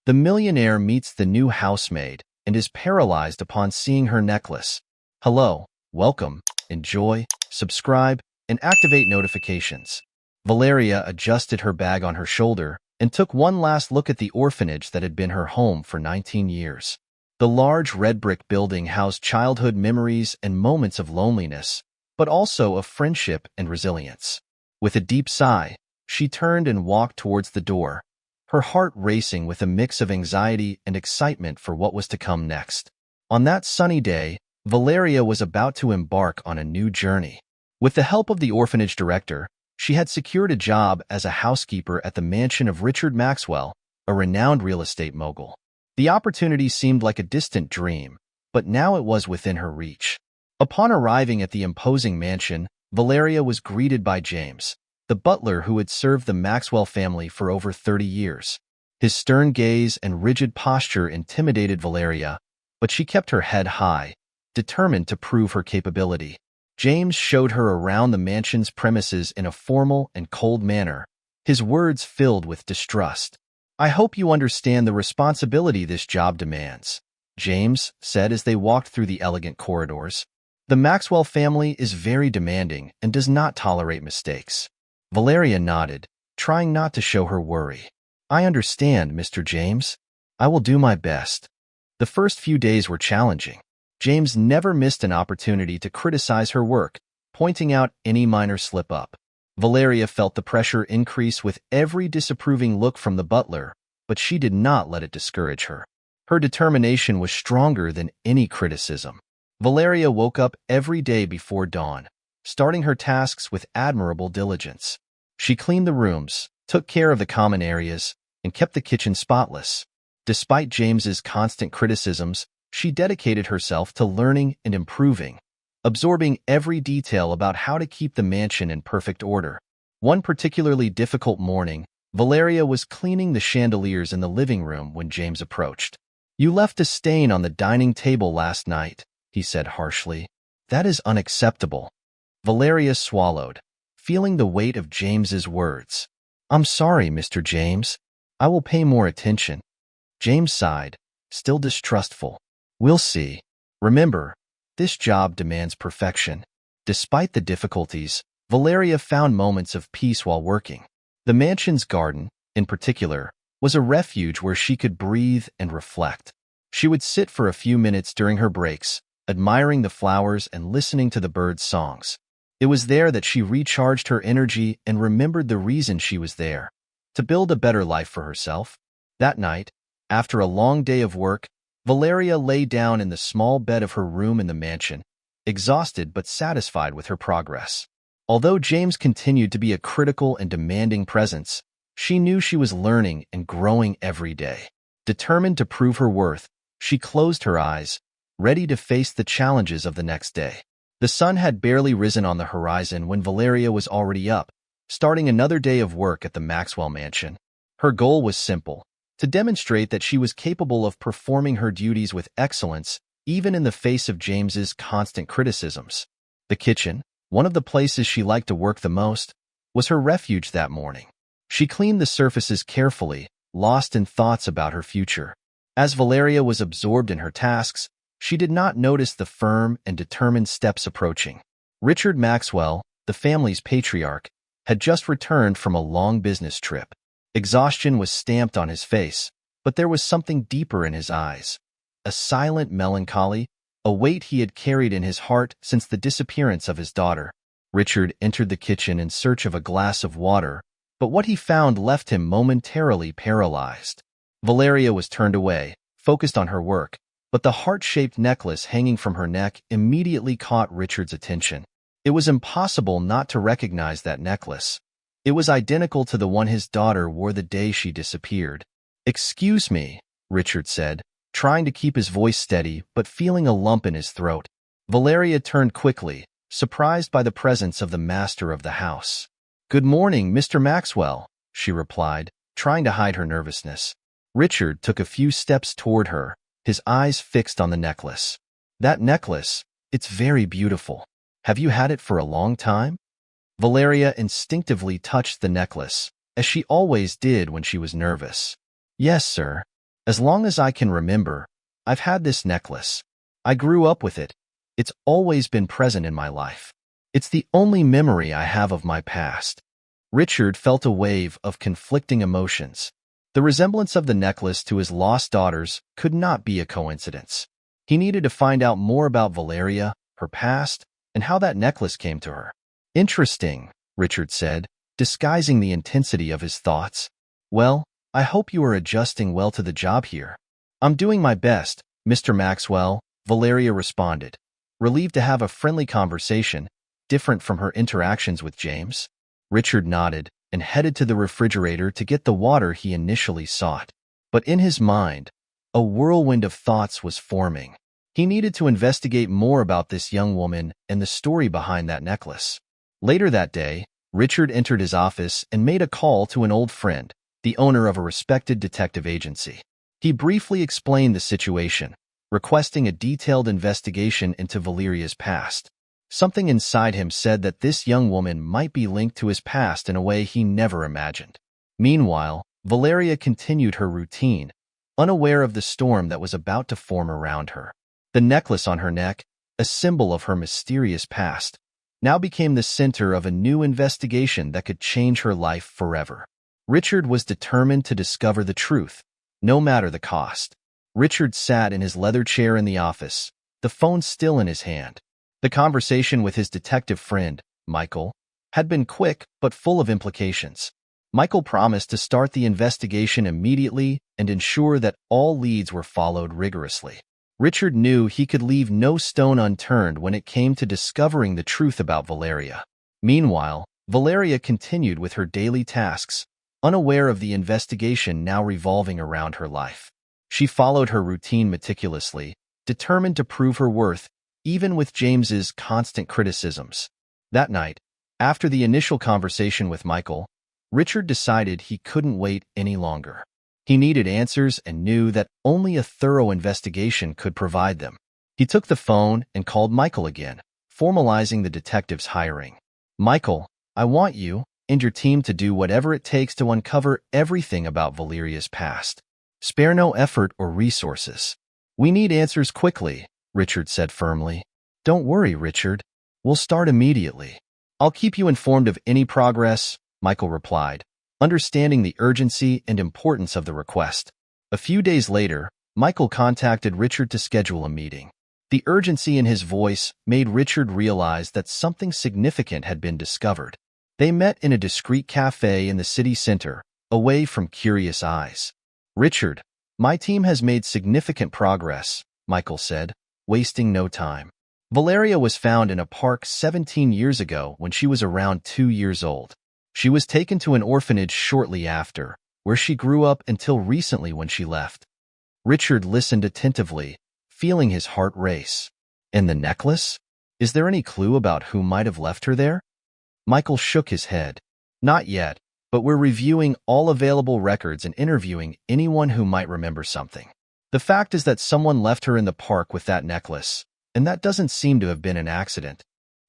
The millionaire meets the new housemaid and is paralyzed upon seeing her necklace. Hello, welcome, enjoy, subscribe, and activate notifications. Valeria adjusted her bag on her shoulder and took one last look at the orphanage that had been her home for 19 years. The large red brick building housed childhood memories and moments of loneliness, but also of friendship and resilience. With a deep sigh, she turned and walked towards the door, her heart racing with a mix of anxiety and excitement for what was to come next. On that sunny day, Valeria was about to embark on a new journey. With the help of the orphanage director, she had secured a job as a housekeeper at the mansion of Richard Maxwell, a renowned real estate mogul. The opportunity seemed like a distant dream, but now it was within her reach. Upon arriving at the imposing mansion, Valeria was greeted by James, the butler who had served the Maxwell family for over 30 years. His stern gaze and rigid posture intimidated Valeria, but she kept her head high, determined to prove her capability. James showed her around the mansion's premises in a formal and cold manner, his words filled with distrust. "I hope you understand the responsibility this job demands," James said as they walked through the elegant corridors. "The Maxwell family is very demanding and does not tolerate mistakes." Valeria nodded, trying not to show her worry. "I understand, Mr. James. I will do my best." The first few days were challenging. James never missed an opportunity to criticize her work, pointing out any minor slip-up. Valeria felt the pressure increase with every disapproving look from the butler, but she did not let it discourage her. Her determination was stronger than any criticism. Valeria woke up every day before dawn, starting her tasks with admirable diligence. She cleaned the rooms, took care of the common areas, and kept the kitchen spotless. Despite James's constant criticisms, she dedicated herself to learning and improving, absorbing every detail about how to keep the mansion in perfect order. One particularly difficult morning, Valeria was cleaning the chandeliers in the living room when James approached. "You left a stain on the dining table last night," he said harshly. "That is unacceptable." Valeria swallowed, feeling the weight of James's words. "I'm sorry, Mr. James. I will pay more attention." James sighed, still distrustful. "We'll see. Remember, this job demands perfection." Despite the difficulties, Valeria found moments of peace while working. The mansion's garden, in particular, was a refuge where she could breathe and reflect. She would sit for a few minutes during her breaks, admiring the flowers and listening to the birds' songs. It was there that she recharged her energy and remembered the reason she was there: to build a better life for herself. That night, after a long day of work, Valeria lay down in the small bed of her room in the mansion, exhausted but satisfied with her progress. Although James continued to be a critical and demanding presence, she knew she was learning and growing every day. Determined to prove her worth, she closed her eyes, ready to face the challenges of the next day. The sun had barely risen on the horizon when Valeria was already up, starting another day of work at the Maxwell mansion. Her goal was simple: to demonstrate that she was capable of performing her duties with excellence, even in the face of James's constant criticisms. The kitchen, one of the places she liked to work the most, was her refuge that morning. She cleaned the surfaces carefully, lost in thoughts about her future. As Valeria was absorbed in her tasks, she did not notice the firm and determined steps approaching. Richard Maxwell, the family's patriarch, had just returned from a long business trip. Exhaustion was stamped on his face, but there was something deeper in his eyes. A silent melancholy, a weight he had carried in his heart since the disappearance of his daughter. Richard entered the kitchen in search of a glass of water, but what he found left him momentarily paralyzed. Valeria was turned away, focused on her work, but the heart-shaped necklace hanging from her neck immediately caught Richard's attention. It was impossible not to recognize that necklace. It was identical to the one his daughter wore the day she disappeared. "Excuse me," Richard said, trying to keep his voice steady but feeling a lump in his throat. Valeria turned quickly, surprised by the presence of the master of the house. "Good morning, Mr. Maxwell," she replied, trying to hide her nervousness. Richard took a few steps toward her, his eyes fixed on the necklace. "That necklace, it's very beautiful. Have you had it for a long time?" Valeria instinctively touched the necklace, as she always did when she was nervous. "Yes, sir. As long as I can remember, I've had this necklace. I grew up with it. It's always been present in my life. It's the only memory I have of my past. Richard felt a wave of conflicting emotions. The resemblance of the necklace to his lost daughters could not be a coincidence. He needed to find out more about Valeria, her past, and how that necklace came to her. Interesting, Richard said, disguising the intensity of his thoughts. Well, I hope you are adjusting well to the job here. I'm doing my best, Mr. Maxwell, Valeria responded, relieved to have a friendly conversation, different from her interactions with James. Richard nodded and headed to the refrigerator to get the water he initially sought. But in his mind, a whirlwind of thoughts was forming. He needed to investigate more about this young woman and the story behind that necklace. Later that day, Richard entered his office and made a call to an old friend, the owner of a respected detective agency. He briefly explained the situation, requesting a detailed investigation into Valeria's past. Something inside him said that this young woman might be linked to his past in a way he never imagined. Meanwhile, Valeria continued her routine, unaware of the storm that was about to form around her. The necklace on her neck, a symbol of her mysterious past, now became the center of a new investigation that could change her life forever. Richard was determined to discover the truth, no matter the cost. Richard sat in his leather chair in the office, the phone still in his hand. The conversation with his detective friend, Michael, had been quick but full of implications. Michael promised to start the investigation immediately and ensure that all leads were followed rigorously. Richard knew he could leave no stone unturned when it came to discovering the truth about Valeria. Meanwhile, Valeria continued with her daily tasks, unaware of the investigation now revolving around her life. She followed her routine meticulously, determined to prove her worth, even with James's constant criticisms. That night, after the initial conversation with Michael, Richard decided he couldn't wait any longer. He needed answers and knew that only a thorough investigation could provide them. He took the phone and called Michael again, formalizing the detective's hiring. Michael, I want you and your team to do whatever it takes to uncover everything about Valeria's past. Spare no effort or resources. We need answers quickly, Richard said firmly. Don't worry, Richard. We'll start immediately. I'll keep you informed of any progress, Michael replied, understanding the urgency and importance of the request. A few days later, Michael contacted Richard to schedule a meeting. The urgency in his voice made Richard realize that something significant had been discovered. They met in a discreet cafe in the city center, away from curious eyes. Richard, my team has made significant progress, Michael said, wasting no time. Valeria was found in a park 17 years ago when she was around 2 years old. She was taken to an orphanage shortly after, where she grew up until recently when she left. Richard listened attentively, feeling his heart race. And the necklace? Is there any clue about who might have left her there? Michael shook his head. Not yet, but we're reviewing all available records and interviewing anyone who might remember something. The fact is that someone left her in the park with that necklace, and that doesn't seem to have been an accident.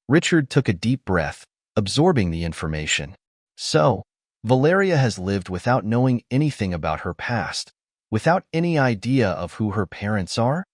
Richard took a deep breath, absorbing the information. So, Valeria has lived without knowing anything about her past, without any idea of who her parents are?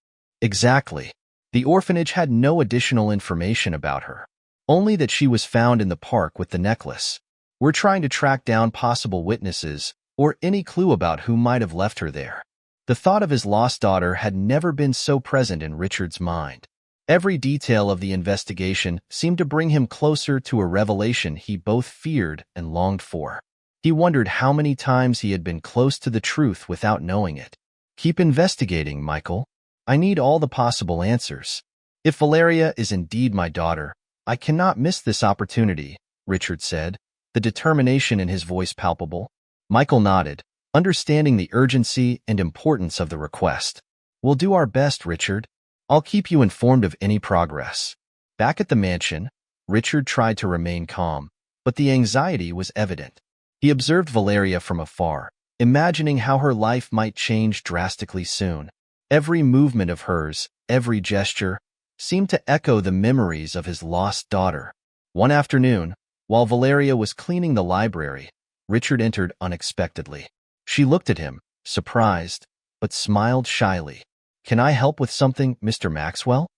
Exactly. The orphanage had no additional information about her, only that she was found in the park with the necklace. We're trying to track down possible witnesses or any clue about who might have left her there. The thought of his lost daughter had never been so present in Richard's mind. Every detail of the investigation seemed to bring him closer to a revelation he both feared and longed for. He wondered how many times he had been close to the truth without knowing it. Keep investigating, Michael. I need all the possible answers. If Valeria is indeed my daughter, I cannot miss this opportunity, Richard said, the determination in his voice palpable. Michael nodded, understanding the urgency and importance of the request. We'll do our best, Richard. I'll keep you informed of any progress. Back at the mansion, Richard tried to remain calm, but the anxiety was evident. He observed Valeria from afar, imagining how her life might change drastically soon. Every movement of hers, every gesture, seemed to echo the memories of his lost daughter. One afternoon, while Valeria was cleaning the library, Richard entered unexpectedly. She looked at him, surprised. but smiled shyly. "Can I help with something, Mr. Maxwell?"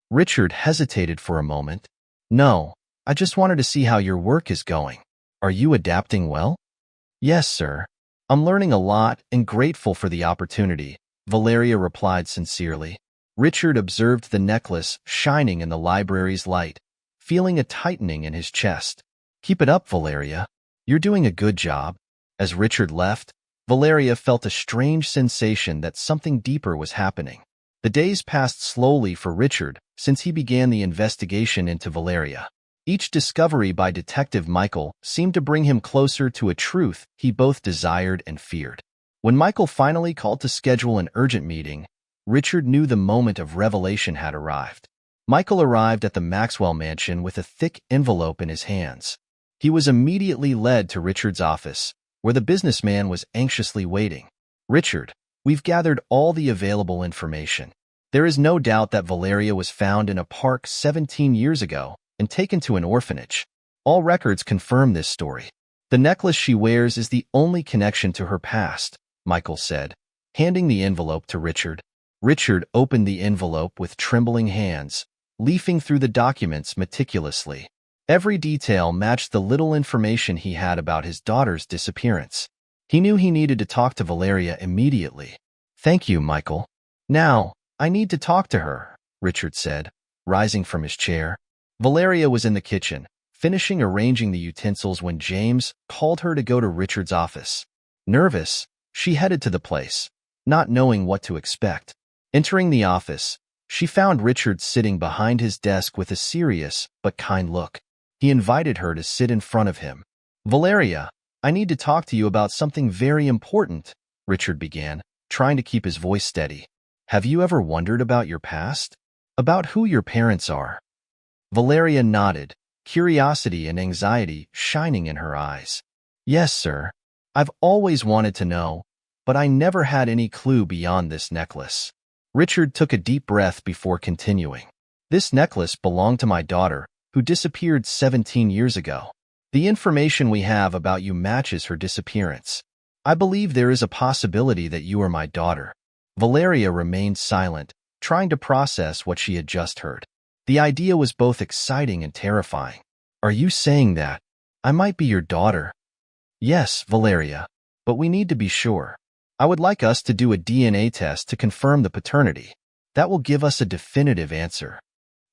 Richard hesitated for a moment. "No, I just wanted to see how your work is going. Are you adapting well?" "Yes, sir. I'm learning a lot and grateful for the opportunity," Valeria replied sincerely. Richard observed the necklace shining in the library's light, feeling a tightening in his chest. "Keep it up, Valeria. You're doing a good job." As Richard left, Valeria felt a strange sensation that something deeper was happening. The days passed slowly for Richard since he began the investigation into Valeria. Each discovery by Detective Michael seemed to bring him closer to a truth he both desired and feared. When Michael finally called to schedule an urgent meeting, Richard knew the moment of revelation had arrived. Michael arrived at the Maxwell mansion with a thick envelope in his hands. He was immediately led to Richard's office, where the businessman was anxiously waiting. "Richard, we've gathered all the available information. There is no doubt that Valeria was found in a park 17 years ago and taken to an orphanage. All records confirm this story. The necklace she wears is the only connection to her past," Michael said, handing the envelope to Richard. Richard opened the envelope with trembling hands, leafing through the documents meticulously. Every detail matched the little information he had about his daughter's disappearance. He knew he needed to talk to Valeria immediately. "Thank you, Michael. Now, I need to talk to her," Richard said, rising from his chair. Valeria was in the kitchen, finishing arranging the utensils when James called her to go to Richard's office. Nervous, she headed to the place, not knowing what to expect. Entering the office, she found Richard sitting behind his desk with a serious but kind look. He invited her to sit in front of him. "Valeria, I need to talk to you about something very important," Richard began, trying to keep his voice steady. "Have you ever wondered about your past? About who your parents are?" Valeria nodded, curiosity and anxiety shining in her eyes. "Yes, sir. I've always wanted to know, but I never had any clue beyond this necklace." Richard took a deep breath before continuing. "This necklace belonged to my daughter, who disappeared 17 years ago. The information we have about you matches her disappearance. I believe there is a possibility that you are my daughter." Valeria remained silent, trying to process what she had just heard. The idea was both exciting and terrifying. "Are you saying that I might be your daughter?" "Yes, Valeria, but we need to be sure. I would like us to do a DNA test to confirm the paternity. That will give us a definitive answer."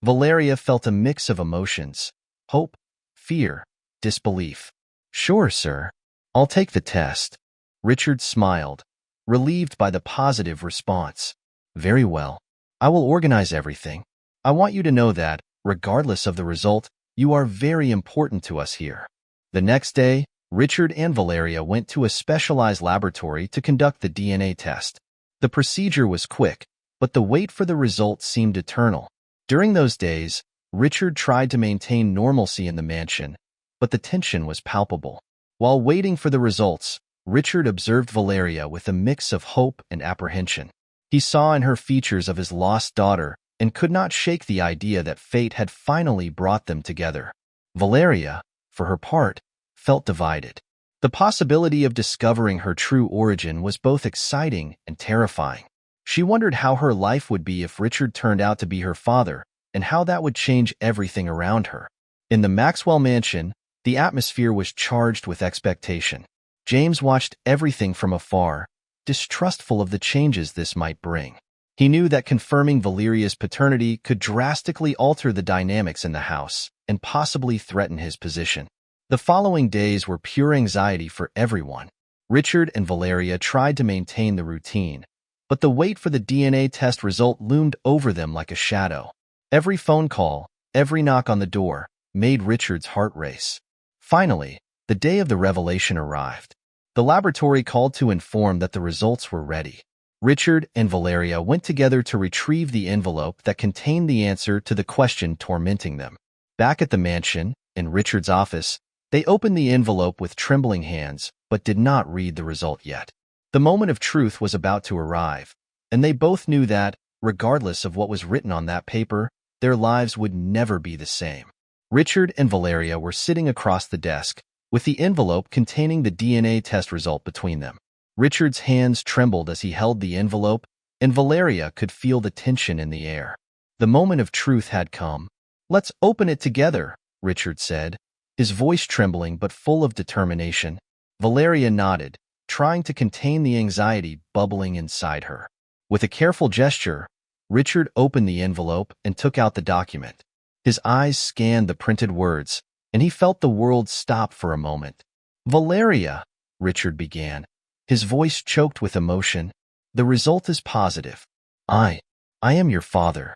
Valeria felt a mix of emotions: hope, fear, disbelief. "Sure, sir. I'll take the test." Richard smiled, relieved by the positive response. "Very well. I will organize everything. I want you to know that, regardless of the result, you are very important to us here." The next day, Richard and Valeria went to a specialized laboratory to conduct the DNA test. The procedure was quick, but the wait for the results seemed eternal. During those days, Richard tried to maintain normalcy in the mansion, but the tension was palpable. While waiting for the results, Richard observed Valeria with a mix of hope and apprehension. He saw in her features of his lost daughter and could not shake the idea that fate had finally brought them together. Valeria, for her part, felt divided. The possibility of discovering her true origin was both exciting and terrifying. She wondered how her life would be if Richard turned out to be her father, and how that would change everything around her. In the Maxwell mansion, the atmosphere was charged with expectation. James watched everything from afar, distrustful of the changes this might bring. He knew that confirming Valeria's paternity could drastically alter the dynamics in the house and possibly threaten his position. The following days were pure anxiety for everyone. Richard and Valeria tried to maintain the routine, but the wait for the DNA test result loomed over them like a shadow. Every phone call, every knock on the door, made Richard's heart race. Finally, the day of the revelation arrived. The laboratory called to inform that the results were ready. Richard and Valeria went together to retrieve the envelope that contained the answer to the question tormenting them. Back at the mansion, in Richard's office, they opened the envelope with trembling hands, but did not read the result yet. The moment of truth was about to arrive, and they both knew that, regardless of what was written on that paper, their lives would never be the same. Richard and Valeria were sitting across the desk, with the envelope containing the DNA test result between them. Richard's hands trembled as he held the envelope, and Valeria could feel the tension in the air. The moment of truth had come. "Let's open it together," Richard said, his voice trembling but full of determination. Valeria nodded, trying to contain the anxiety bubbling inside her. With a careful gesture, Richard opened the envelope and took out the document. His eyes scanned the printed words, and he felt the world stop for a moment. "Valeria," Richard began, his voice choked with emotion, "the result is positive. I am your father."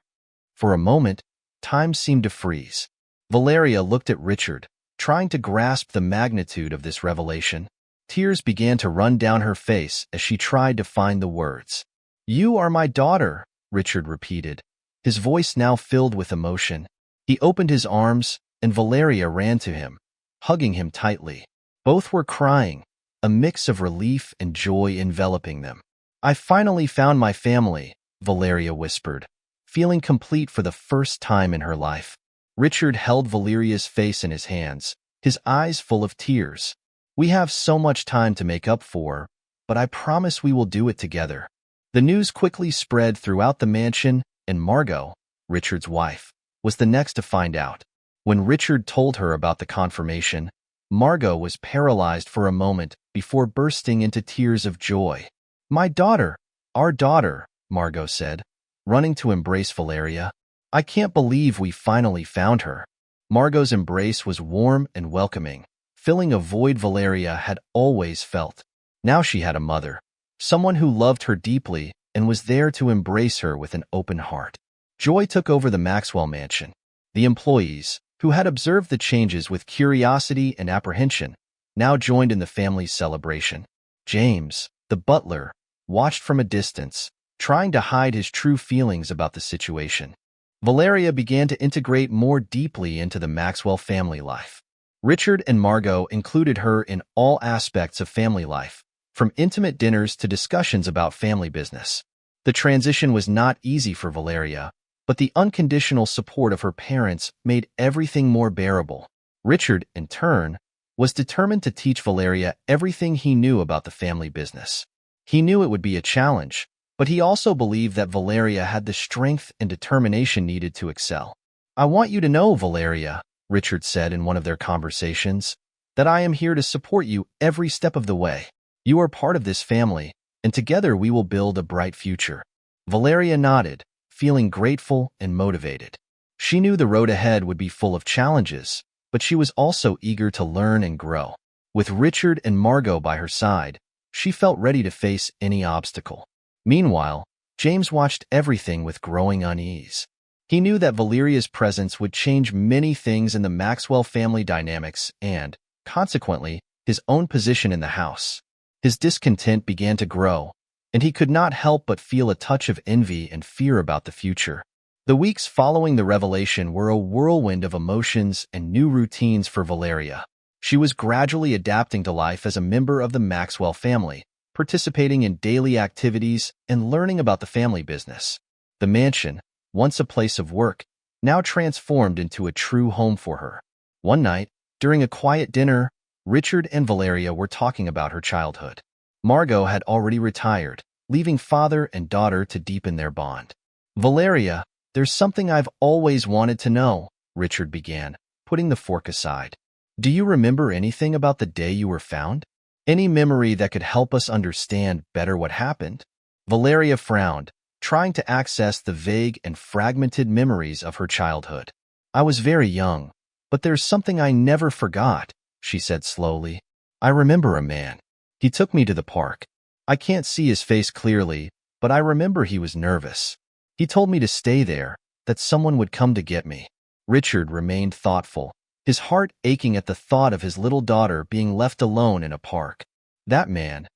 For a moment, time seemed to freeze. Valeria looked at Richard, trying to grasp the magnitude of this revelation. Tears began to run down her face as she tried to find the words. "You are my daughter," Richard repeated, his voice now filled with emotion. He opened his arms, and Valeria ran to him, hugging him tightly. Both were crying, a mix of relief and joy enveloping them. "I finally found my family," Valeria whispered, feeling complete for the first time in her life. Richard held Valeria's face in his hands, his eyes full of tears. "We have so much time to make up for, but I promise we will do it together." The news quickly spread throughout the mansion, and Margot, Richard's wife, was the next to find out. When Richard told her about the confirmation, Margot was paralyzed for a moment before bursting into tears of joy. "My daughter, our daughter," Margot said, running to embrace Valeria. "I can't believe we finally found her." Margot's embrace was warm and welcoming, filling a void Valeria had always felt. Now she had a mother, someone who loved her deeply and was there to embrace her with an open heart. Joy took over the Maxwell mansion. The employees, who had observed the changes with curiosity and apprehension, now joined in the family's celebration. James, the butler, watched from a distance, trying to hide his true feelings about the situation. Valeria began to integrate more deeply into the Maxwell family life. Richard and Margot included her in all aspects of family life, from intimate dinners to discussions about family business. The transition was not easy for Valeria, but the unconditional support of her parents made everything more bearable. Richard, in turn, was determined to teach Valeria everything he knew about the family business. He knew it would be a challenge, but he also believed that Valeria had the strength and determination needed to excel. "I want you to know, Valeria," Richard said in one of their conversations, "that I am here to support you every step of the way. You are part of this family, and together we will build a bright future." Valeria nodded, feeling grateful and motivated. She knew the road ahead would be full of challenges, but she was also eager to learn and grow. With Richard and Margot by her side, she felt ready to face any obstacle. Meanwhile, James watched everything with growing unease. He knew that Valeria's presence would change many things in the Maxwell family dynamics and, consequently, his own position in the house. His discontent began to grow, and he could not help but feel a touch of envy and fear about the future. The weeks following the revelation were a whirlwind of emotions and new routines for Valeria. She was gradually adapting to life as a member of the Maxwell family, participating in daily activities and learning about the family business. The mansion, once a place of work, now transformed into a true home for her. One night, during a quiet dinner, Richard and Valeria were talking about her childhood. Margot had already retired, leaving father and daughter to deepen their bond. "Valeria, there's something I've always wanted to know," Richard began, putting the fork aside. "Do you remember anything about the day you were found? Any memory that could help us understand better what happened?" Valeria frowned, trying to access the vague and fragmented memories of her childhood. "I was very young, but there's something I never forgot," she said slowly. "I remember a man. He took me to the park. I can't see his face clearly, but I remember he was nervous. He told me to stay there, that someone would come to get me." Richard remained thoughtful, his heart aching at the thought of his little daughter being left alone in a park. "That man,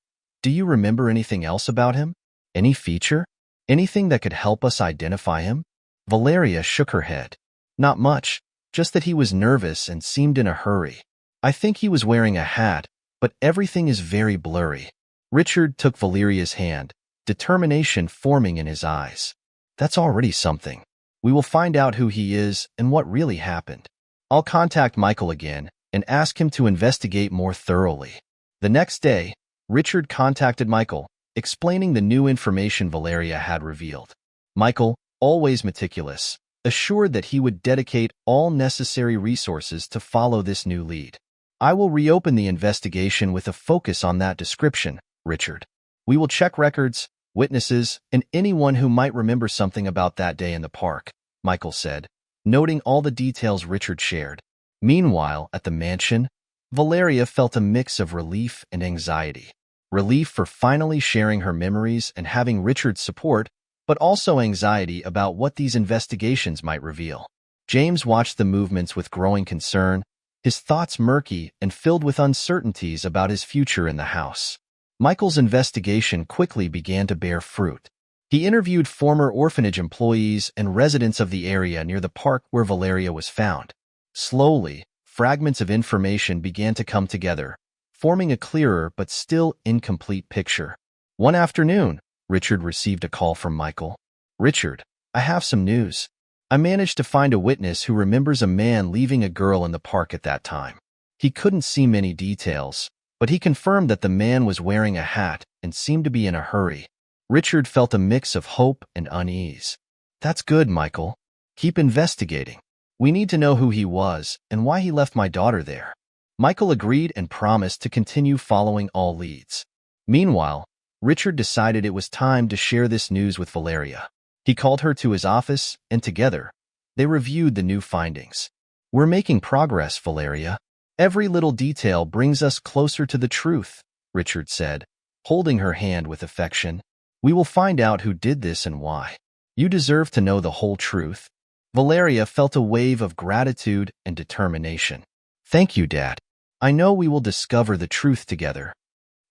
do you remember anything else about him? Any feature? Anything that could help us identify him?" Valeria shook her head. "Not much, just that he was nervous and seemed in a hurry. I think he was wearing a hat, but everything is very blurry." Richard took Valeria's hand, determination forming in his eyes. "That's already something. We will find out who he is and what really happened. I'll contact Michael again and ask him to investigate more thoroughly." The next day, Richard contacted Michael, explaining the new information Valeria had revealed. Michael, always meticulous, assured that he would dedicate all necessary resources to follow this new lead. I will reopen the investigation with a focus on that description, Richard. We will check records, witnesses, and anyone who might remember something about that day in the park, Michael said, noting all the details Richard shared. Meanwhile, at the mansion, Valeria felt a mix of relief and anxiety. Relief for finally sharing her memories and having Richard's support, but also anxiety about what these investigations might reveal. James watched the movements with growing concern, his thoughts murky and filled with uncertainties about his future in the house. Michael's investigation quickly began to bear fruit. He interviewed former orphanage employees and residents of the area near the park where Valeria was found. Slowly, fragments of information began to come together, forming a clearer but still incomplete picture. One afternoon, Richard received a call from Michael. "Richard, I have some news. I managed to find a witness who remembers a man leaving a girl in the park at that time. He couldn't see many details, but he confirmed that the man was wearing a hat and seemed to be in a hurry." Richard felt a mix of hope and unease. "That's good, Michael. Keep investigating. We need to know who he was and why he left my daughter there." Michael agreed and promised to continue following all leads. Meanwhile, Richard decided it was time to share this news with Valeria. He called her to his office, and together, they reviewed the new findings. "We're making progress, Valeria. Every little detail brings us closer to the truth," Richard said, holding her hand with affection. "We will find out who did this and why. You deserve to know the whole truth." Valeria felt a wave of gratitude and determination. "Thank you, Dad. I know we will discover the truth together."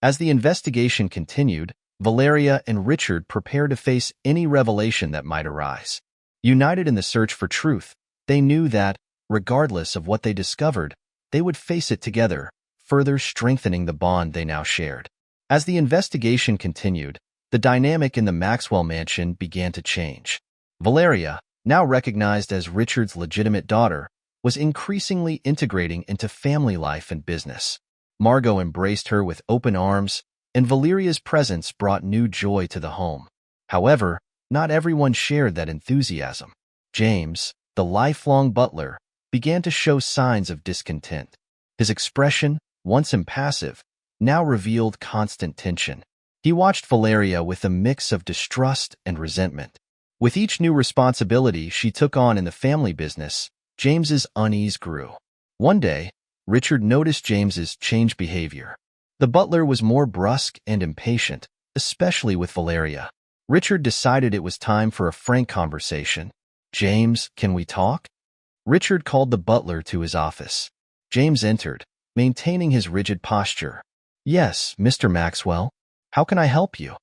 As the investigation continued, Valeria and Richard prepared to face any revelation that might arise. United in the search for truth, they knew that, regardless of what they discovered, they would face it together, further strengthening the bond they now shared. As the investigation continued, the dynamic in the Maxwell mansion began to change. Valeria, now recognized as Richard's legitimate daughter, was increasingly integrating into family life and business. Margot embraced her with open arms, and Valeria's presence brought new joy to the home. However, not everyone shared that enthusiasm. James, the lifelong butler, began to show signs of discontent. His expression, once impassive, now revealed constant tension. He watched Valeria with a mix of distrust and resentment. With each new responsibility she took on in the family business, James's unease grew. One day, Richard noticed James's changed behavior. The butler was more brusque and impatient, especially with Valeria. Richard decided it was time for a frank conversation. "James, can we talk?" Richard called the butler to his office. James entered, maintaining his rigid posture. "Yes, Mr. Maxwell. How can I help you?"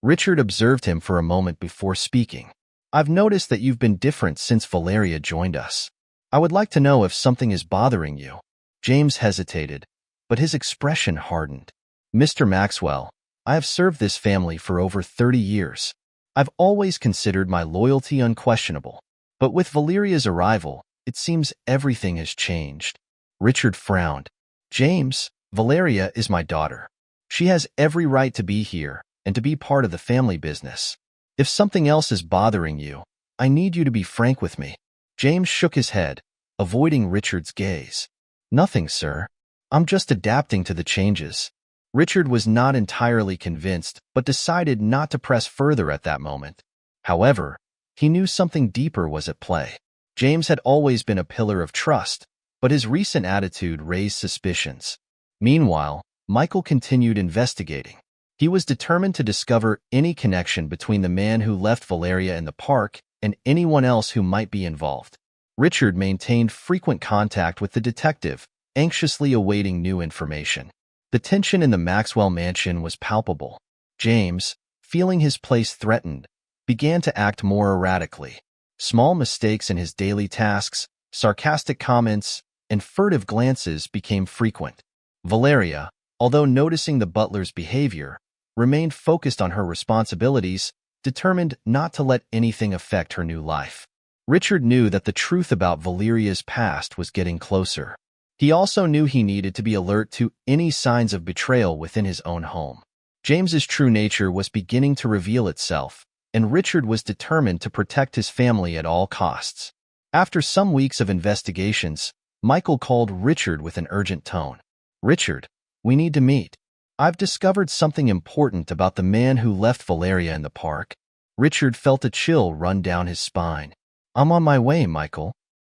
Richard observed him for a moment before speaking. "I've noticed that you've been different since Valeria joined us. I would like to know if something is bothering you." James hesitated, but his expression hardened. "Mr. Maxwell, I have served this family for over 30 years. I've always considered my loyalty unquestionable. But with Valeria's arrival, it seems everything has changed." Richard frowned. "James, Valeria is my daughter. She has every right to be here and to be part of the family business. If something else is bothering you, I need you to be frank with me." James shook his head, avoiding Richard's gaze. "Nothing, sir. I'm just adapting to the changes." Richard was not entirely convinced, but decided not to press further at that moment. However, he knew something deeper was at play. James had always been a pillar of trust, but his recent attitude raised suspicions. Meanwhile, Michael continued investigating. He was determined to discover any connection between the man who left Valeria in the park and anyone else who might be involved. Richard maintained frequent contact with the detective, anxiously awaiting new information. The tension in the Maxwell mansion was palpable. James, feeling his place threatened, began to act more erratically. Small mistakes in his daily tasks, sarcastic comments, and furtive glances became frequent. Valeria, although noticing the butler's behavior, remained focused on her responsibilities, determined not to let anything affect her new life. Richard knew that the truth about Valeria's past was getting closer. He also knew he needed to be alert to any signs of betrayal within his own home. James's true nature was beginning to reveal itself, and Richard was determined to protect his family at all costs. After some weeks of investigations, Michael called Richard with an urgent tone. "Richard, we need to meet. I've discovered something important about the man who left Valeria in the park." Richard felt a chill run down his spine. "I'm on my way, Michael."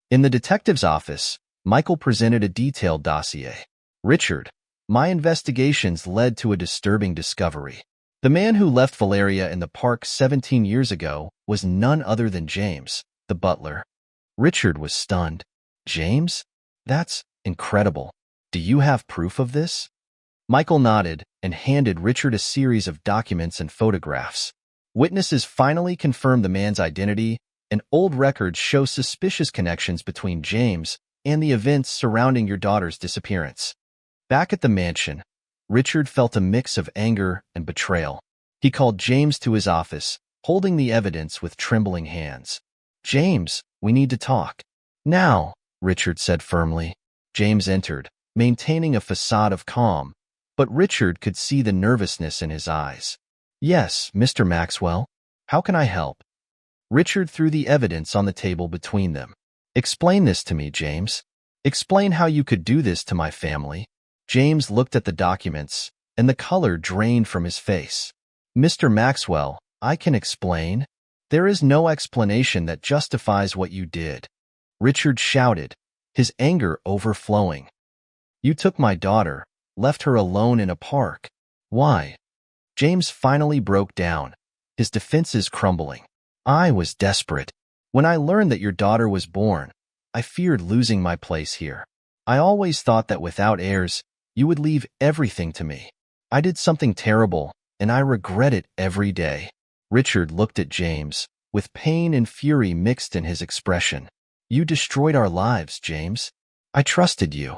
In the detective's office, Michael presented a detailed dossier. "Richard, my investigations led to a disturbing discovery. The man who left Valeria in the park 17 years ago was none other than James, the butler." Richard was stunned. "James? That's incredible. Do you have proof of this?" Michael nodded and handed Richard a series of documents and photographs. Witnesses finally confirmed the man's identity, and old records show suspicious connections between James and the events surrounding your daughter's disappearance. Back at the mansion, Richard felt a mix of anger and betrayal. He called James to his office, holding the evidence with trembling hands. "James, we need to talk." "Now," Richard said firmly. James entered, maintaining a facade of calm, but Richard could see the nervousness in his eyes. "Yes, Mr. Maxwell. How can I help?" Richard threw the evidence on the table between them. "Explain this to me, James. Explain how you could do this to my family." James looked at the documents, and the color drained from his face. "Mr. Maxwell, I can explain. There is no explanation that justifies what you did." Richard shouted, his anger overflowing. "You took my daughter, left her alone in a park. Why?" James finally broke down, his defenses crumbling. "I was desperate. When I learned that your daughter was born, I feared losing my place here. I always thought that without heirs, you would leave everything to me. I did something terrible, and I regret it every day." Richard looked at James, with pain and fury mixed in his expression. "You destroyed our lives, James. I trusted you."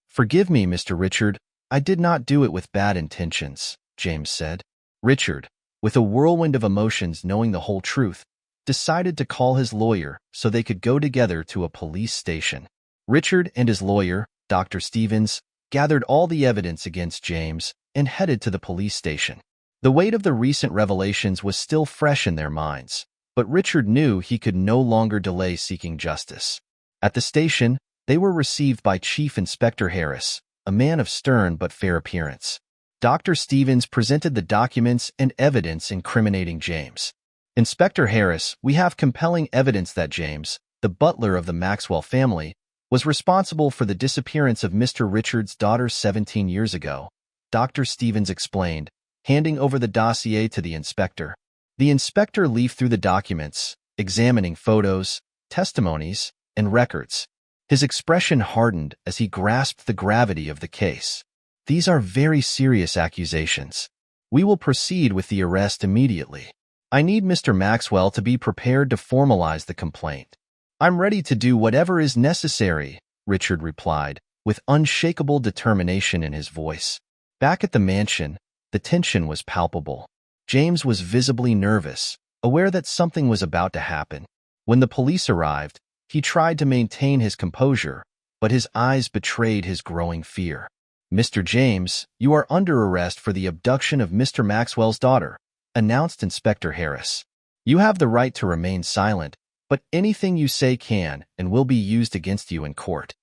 "Forgive me, Mr. Richard. I did not do it with bad intentions," James said. Richard, with a whirlwind of emotions knowing the whole truth, decided to call his lawyer so they could go together to a police station. Richard and his lawyer, Dr. Stevens, gathered all the evidence against James and headed to the police station. The weight of the recent revelations was still fresh in their minds, but Richard knew he could no longer delay seeking justice. At the station, they were received by Chief Inspector Harris, a man of stern but fair appearance. Dr. Stevens presented the documents and evidence incriminating James. "Inspector Harris, we have compelling evidence that James, the butler of the Maxwell family, was responsible for the disappearance of Mr. Richard's daughter 17 years ago," Dr. Stevens explained, handing over the dossier to the inspector. The inspector leafed through the documents, examining photos, testimonies, and records. His expression hardened as he grasped the gravity of the case. "These are very serious accusations. We will proceed with the arrest immediately. I need Mr. Maxwell to be prepared to formalize the complaint." "I'm ready to do whatever is necessary," Richard replied, with unshakable determination in his voice. Back at the mansion, the tension was palpable. James was visibly nervous, aware that something was about to happen. When the police arrived, he tried to maintain his composure, but his eyes betrayed his growing fear. "Mr. James, you are under arrest for the abduction of Mr. Maxwell's daughter," announced Inspector Harris. "You have the right to remain silent, but anything you say can and will be used against you in court."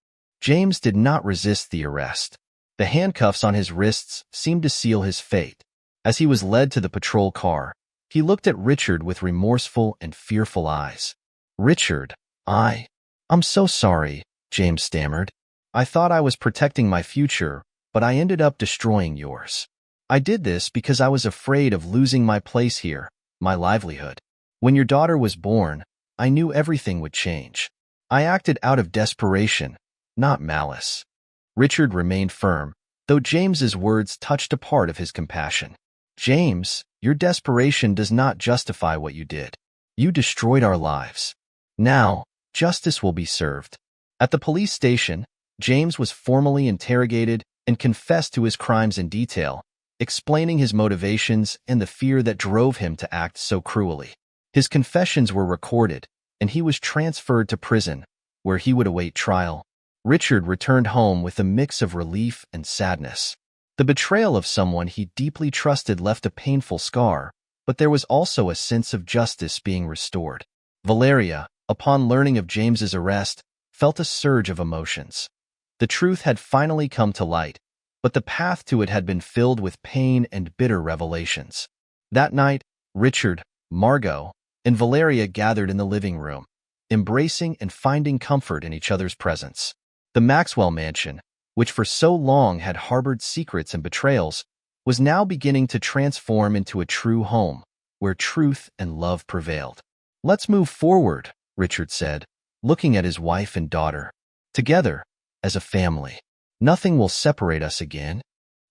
James did not resist the arrest. The handcuffs on his wrists seemed to seal his fate. As he was led to the patrol car, he looked at Richard with remorseful and fearful eyes. "Richard, I'm so sorry," James stammered. "I thought I was protecting my future, but I ended up destroying yours. I did this because I was afraid of losing my place here, my livelihood. When your daughter was born, I knew everything would change. I acted out of desperation, not malice." Richard remained firm, though James's words touched a part of his compassion. "James, your desperation does not justify what you did. You destroyed our lives. Now, justice will be served." At the police station, James was formally interrogated and confessed to his crimes in detail, explaining his motivations and the fear that drove him to act so cruelly. His confessions were recorded, and he was transferred to prison, where he would await trial. Richard returned home with a mix of relief and sadness. The betrayal of someone he deeply trusted left a painful scar, but there was also a sense of justice being restored. Valeria, upon learning of James's arrest, felt a surge of emotions. The truth had finally come to light, but the path to it had been filled with pain and bitter revelations. That night, Richard, Margot, and Valeria gathered in the living room, embracing and finding comfort in each other's presence. The Maxwell mansion, which for so long had harbored secrets and betrayals, was now beginning to transform into a true home, where truth and love prevailed. "Let's move forward," Richard said, looking at his wife and daughter. "Together, as a family. Nothing will separate us again."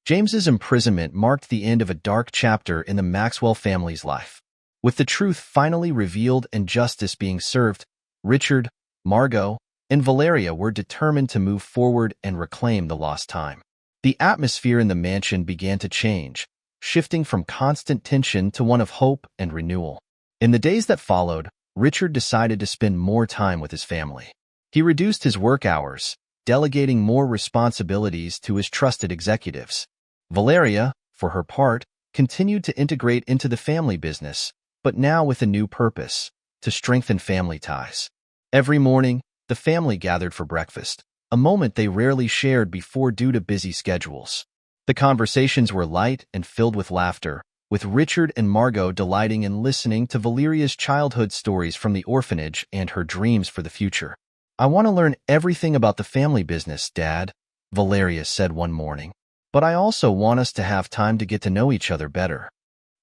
James's imprisonment marked the end of a dark chapter in the Maxwell family's life. With the truth finally revealed and justice being served, Richard, Margot, and Valeria were determined to move forward and reclaim the lost time. The atmosphere in the mansion began to change, shifting from constant tension to one of hope and renewal. In the days that followed, Richard decided to spend more time with his family. He reduced his work hours, delegating more responsibilities to his trusted executives. Valeria, for her part, continued to integrate into the family business, but now with a new purpose: to strengthen family ties. Every morning, the family gathered for breakfast, a moment they rarely shared before due to busy schedules. The conversations were light and filled with laughter, with Richard and Margot delighting in listening to Valeria's childhood stories from the orphanage and her dreams for the future. "I want to learn everything about the family business, Dad," Valeria said one morning. "But I also want us to have time to get to know each other better."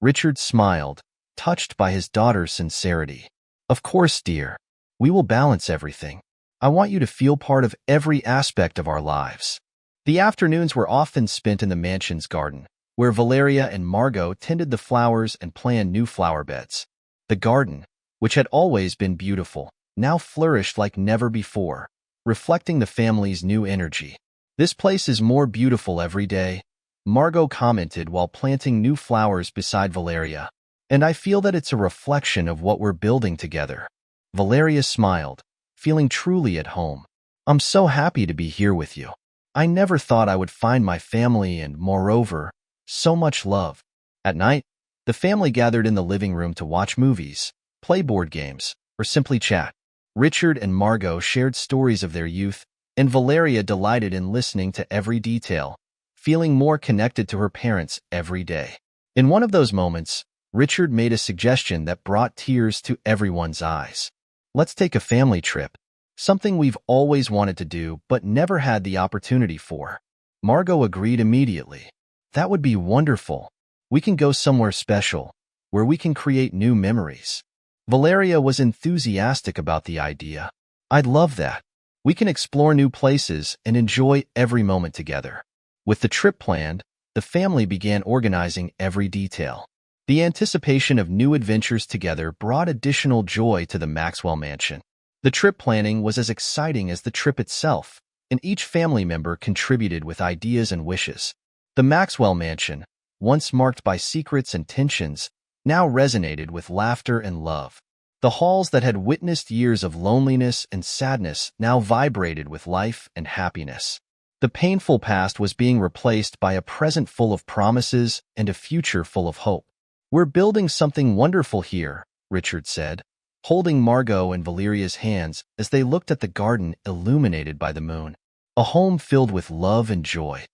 Richard smiled, touched by his daughter's sincerity. "Of course, dear. We will balance everything. I want you to feel part of every aspect of our lives." The afternoons were often spent in the mansion's garden, where Valeria and Margot tended the flowers and planned new flower beds. The garden, which had always been beautiful, now flourished like never before, reflecting the family's new energy. "This place is more beautiful every day," Margot commented while planting new flowers beside Valeria. "And I feel that it's a reflection of what we're building together." Valeria smiled, feeling truly at home. "I'm so happy to be here with you. I never thought I would find my family and, moreover, so much love." At night, the family gathered in the living room to watch movies, play board games, or simply chat. Richard and Margot shared stories of their youth, and Valeria delighted in listening to every detail, feeling more connected to her parents every day. In one of those moments, Richard made a suggestion that brought tears to everyone's eyes. "Let's take a family trip, something we've always wanted to do but never had the opportunity for." Margot agreed immediately. "That would be wonderful. We can go somewhere special, where we can create new memories." Valeria was enthusiastic about the idea. "I'd love that. We can explore new places and enjoy every moment together." With the trip planned, the family began organizing every detail. The anticipation of new adventures together brought additional joy to the Maxwell mansion. The trip planning was as exciting as the trip itself, and each family member contributed with ideas and wishes. The Maxwell mansion, once marked by secrets and tensions, now resonated with laughter and love. The halls that had witnessed years of loneliness and sadness now vibrated with life and happiness. The painful past was being replaced by a present full of promises and a future full of hope. "We're building something wonderful here," Richard said, holding Margot and Valeria's hands as they looked at the garden illuminated by the moon. "A home filled with love and joy."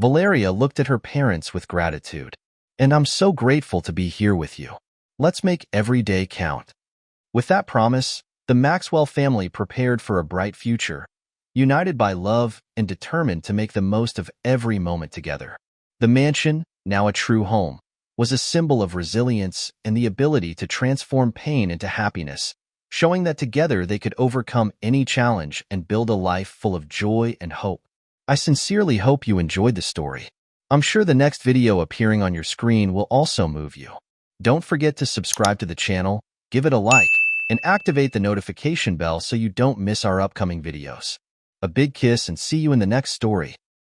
Valeria looked at her parents with gratitude. "And I'm so grateful to be here with you. Let's make every day count." With that promise, the Maxwell family prepared for a bright future, united by love and determined to make the most of every moment together. The mansion, now a true home, was a symbol of resilience and the ability to transform pain into happiness, showing that together they could overcome any challenge and build a life full of joy and hope. I sincerely hope you enjoyed the story. I'm sure the next video appearing on your screen will also move you. Don't forget to subscribe to the channel, give it a like, and activate the notification bell so you don't miss our upcoming videos. A big kiss and see you in the next story.